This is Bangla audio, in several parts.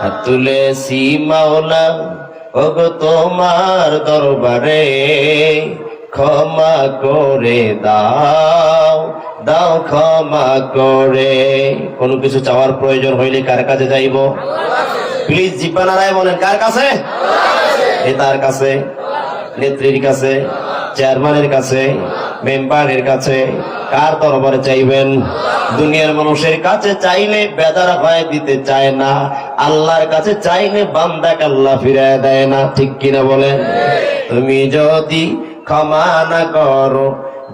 হাত তুলেছি মাওলা ওগো তোমার দরবারে, ক্ষমা করে দাও, দাও ক্ষমা করে। কোনো কিছু চাওয়ার প্রয়োজন হইলে কার কাছে যাইব? প্লিজ জিব্বা নাড়ায় বলেন, কার কাছে? নেতার কাছে, নেত্রীর কাছে, চেয়ারম্যানের কাছে, মেম্বারের কাছে। কার দরবারে চাইবেন? দুনিয়ার মানুষের কাছে চাইলে বেদার হয়, দিতে চায় না। আল্লাহর কাছে চাইলে বান্দাকে আল্লাহ ফিরায় দেয় না। ঠিক কিনা বলেন? তুমি যদি ক্ষমা না করো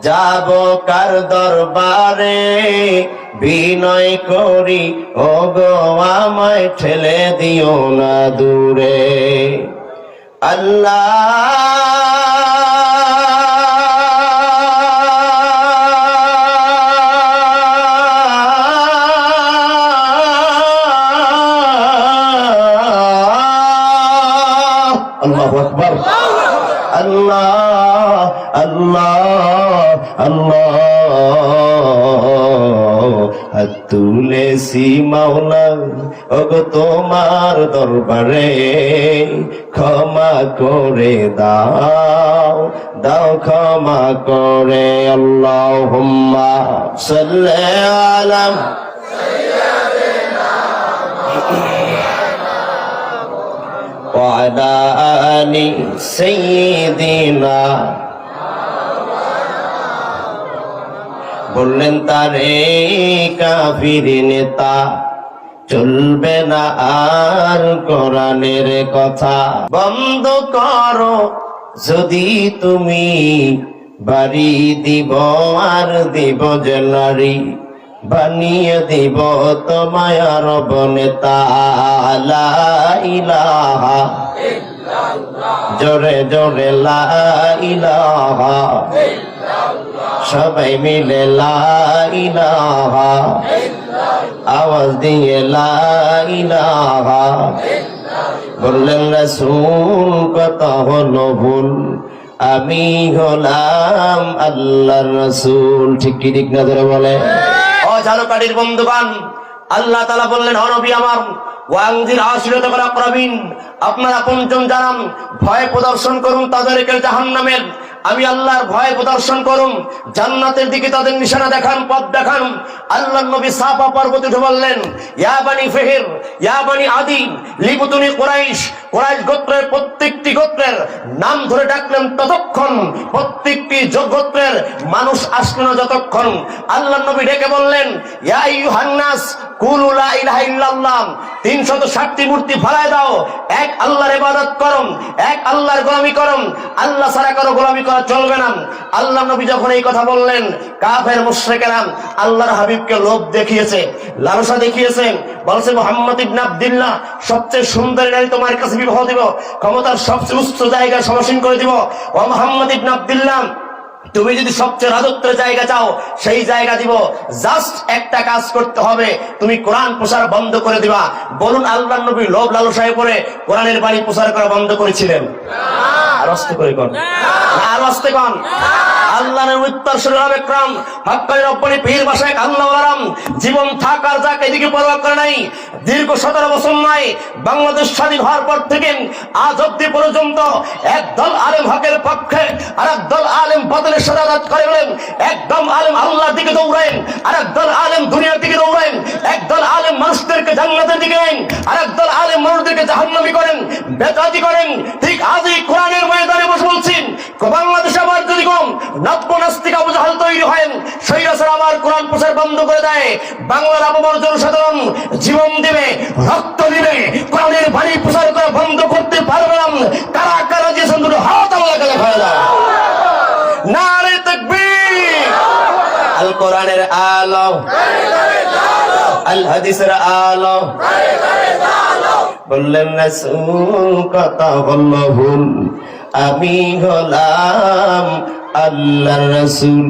যাব কার দরবারে, বিনয় করি ওগো আমায় ঠেলে দিও না দূরে। আল্লাহু আকবার। আল্লাহ আল্লাহ আল্লাহ। হাত তুলেছি মাওলা ওগো তোমার দরবারে, ক্ষমা করে দাও, দাও ক্ষমা করে। আল্লাহুম্মা সাল্লি আলা ওয়ালা আলি সাইয়্যিদিনা। বললেন তারে কাফির নেতা, চলবে না আর কোরআনের কথা। বন্ধ করো যদি তুমি বাড়ি, দিব আর দিব জেলারি, বানিয়ে দিব তোমায় রব নেতা। লা ইলাহা ইল্লাল্লাহ, জোরে জোরে লা ইলাহা ইল্লাল্লাহ, সবাই মিলে লা ইলাহা ইল্লাল্লাহ, আওয়াজ দিয়ে লা ইলাহা ইল্লাল্লাহ। বললেন রাসূল কত হলো ভুল, আমি হলাম আল্লাহর রাসূল। ঠিক কি ঠিক না ধরে বলে? ও ঝালকাঠির বন্ধুগণ, আল্লাহ তাআলা বললেন, ও নবী আমার, ওয়ানজির আশিরাতাল আকরাবিন, আপনারা আপনজন জানান, ভয় প্রদর্শন করুন তাদেরকে জাহান্নামের। আমি আল্লাহর ভয় প্রদর্শন করুন, জান্নাতের দিকে তাদের নিশানা দেখান, পথ দেখান। আল্লাহর নবী সাফা পর্বতে উঠে বললেন, ইয়া বানি ফিহর, ইয়া বানি আদি, লিবুতুনি কুরাইশ। কুরাইশ গোত্রের প্রত্যেকটি গোত্রের নাম ধরে ডাকলেন ততক্ষণ, প্রত্যেকটি গোত্রের মানুষ আসলো না যতক্ষণ। আল্লাহর নবী ডেকে বললেন, ইয়া আইয়ুহান নাস কুলু লা ইলাহা ইল্লাল্লাহ, 360টি মূর্তি ফালায় দাও, এক আল্লাহর ইবাদত করো, এক আল্লাহর গোলামি করো, আল্লাহ ছাড়া কারো গোলামি করা চলবে না। আল্লাহ নবী যখন এই কথা বললেন, কাফের মুশরিকেরা আল্লাহর হাবিবকে লোভ দেখিয়েছে, লালসা দেখিয়েছে। বলছে, মুহাম্মদ ইবনে আব্দুল্লাহ, সবচেয়ে সুন্দরী নারী তোমার কাছে বিবাহ দিব, ক্ষমতার সবচেয়ে উচ্চ জায়গায় সমাসীন করে দিব। ও মুহাম্মদ ইবনে আব্দুল্লাহ, তুমি যদি সবচেয়ে রাজত্বের জায়গা চাও, সেই জায়গা দিব। জাস্ট একটা কাজ করতে হবে, তুমি কোরআন প্রচার বন্ধ করে দিবা। বলুন, আল্লাহর নবী লোভ লালসায় পড়ে কোরআনের বাণী প্রচার করা বন্ধ করেছিলেন? আর আস্তে করে কোন, আর আস্তে কোন। আল্লাহর উত্তর শুরুবে ক্রম হক্কানি রব্বানি পীর বাসায় আল্লাহ ওয়ালাম জীবন থাকার যাক এদিকে পরোয়া করে নাই। দীর্ঘ 17 বছর নয়, বাংলাদেশ স্বাধীন হওয়ার পর থেকে আজ অব্দি পর্যন্ত একদল আলেম হকের পক্ষে আর একদল আলেম বাতিলের শাহাদাত করেন, একদম আলেম আল্লাহর দিকে দৌড়ায়, আর একদল আলেম দুনিয়ার দিকে দৌড়ায়, একদল আলেম মানুষদেরকে জান্নাতের দিকে নেন, আর একদল আলেম মানুষদেরকে জাহান্নামী করেন, বেদাতি করেন। ঠিক আজই কোরআনের ময়দানে বসে বলছেন, বাংলাদেশে আবার যদি কম নব্য নাস্তিক আবু জাহেল তৈরি হয়, স্বৈরাচার আবার কোরআন প্রচার বন্ধ করে দেয়, বাংলার আবহাওয়ার জনসাধারণ জীবন দেবে, রক্ত দিবে, কোরআনের বাণী প্রচার করা বন্ধ করতে পারবে না। কারা কারা দিয়েছেন দুটো হাত আল্লাহকে দেখায় দাও। নারে তাকবীর। আল কোরআনের আলো, আল হাদিসের আলো। বললেন রাসূল কথা হলো ভুল, আমি হলাম আল্লাহর রাসূল।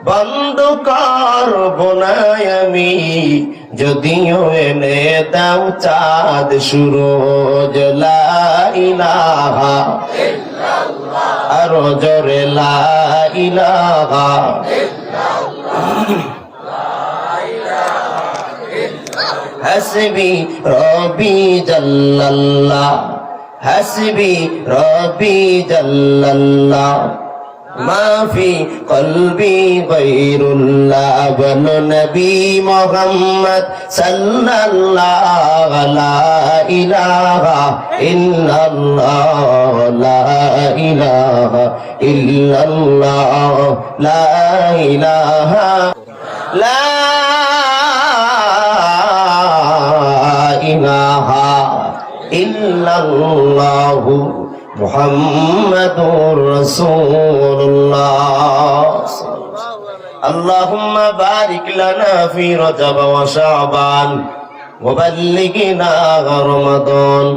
বন্ধ করব না আমি যদিও এনে দাও চাঁদ সুরজ। লা ইলাহা ইল্লাল্লাহ, আরো জোরে লা ইলাহা ইল্লাল্লাহ, লা ইলাহা ইল্লাল্লাহ। হাসবি রব্বি জাল্লাল্লাহ হাসবি রব্বি জাল্লাল্লাহ মাফি কলবি গায়রুল্লাহ বলো নবী মুহাম্মদ সাল্লাল্লাহু লা ইলাহা ইল্লাল্লাহ লা ইলাহা ইল্লাল্লাহ লা ইলাহা লা ইলাহা ইল্লাল্লাহ মুহাম্মাদুর রাসূলুল্লাহ اللهم بارك لنا في رجب وشعبان وبلغنا رمضان